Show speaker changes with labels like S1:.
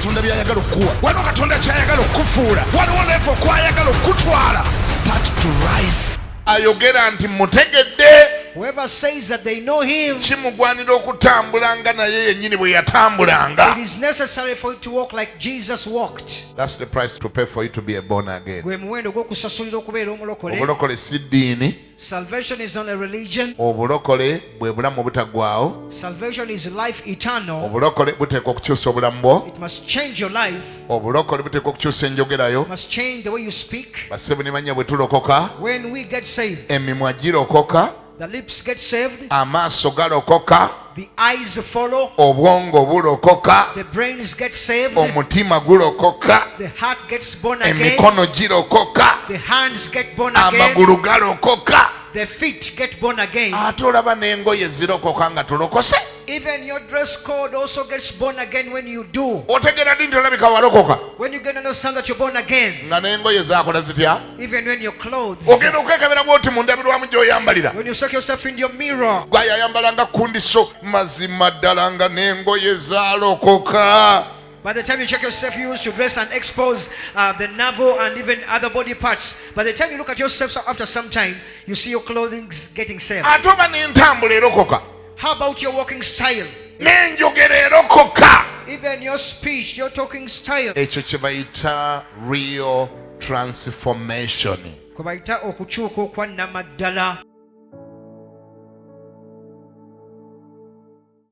S1: katonda byayagala okuwa, waliwo katonda kyayagala okufuula, waliwo level kwayagala okutwala. Start to rise. Ayogera nti mutegedde.
S2: Whoever says that they know him,
S1: kimugwanira okutambulanga naye yennyini bwe yatambulanga.
S2: it is necessary for you to walk like Jesus walked.
S1: That's the price to pay for you to be a born again.
S2: Gwe muwendo gw'okusasulira okubeera omulokole.
S1: Obulokole si ddiini.
S2: Salvation is not a religion.
S1: Obulokole bwe bulamu butagwawo.
S2: Salvation is life eternal.
S1: Obulokole buteekwa okukyusa obulamu bwo.
S2: It must change your life.
S1: Obulokole buteekwa okukyusa enjogerayo.
S2: It must change the way you speak.
S1: Bassebo ne banyya bwe tulokoka,
S2: When we get saved,
S1: emimwa girokoka,
S2: the lips get saved,
S1: amaaso galokoka,
S2: the eyes follow,
S1: obwongo bulokoka,
S2: the brains get saved,
S1: omutima gulokoka,
S2: the heart gets born again,
S1: emikono girokoka,
S2: the hands get born again,
S1: amagulu galokoka.
S2: the feet get born again.
S1: Ate olaba n'engoye zirokoka nga tulokose.
S2: Even your dress code also gets born again when you do.
S1: Otegeera ddi nti olabika walokoka
S2: When you get to understand that you're born again,
S1: nga n'engoye zaakola zitya?
S2: even when your clothes,
S1: Ogenda okwekebera bw'oti mu ndabirwamu gy'oyambalira.
S2: when you check yourself in your mirror,
S1: Gwaya ayambala nga kundiso, mazima ddala nga n'engoye zaalokoka.
S2: by the time you check yourself, you used to dress and expose the navel and even other body parts. By the time you look at yourself after some time, you see your clothing getting saved.
S1: Ate oba n'entambula erokoka,
S2: How about your walking style?
S1: n'enjogera erokoka.
S2: Even your speech, your talking style.
S1: Ekyo kye bayita real transformation.
S2: Kwe bayita okukyuka okwannamaddala.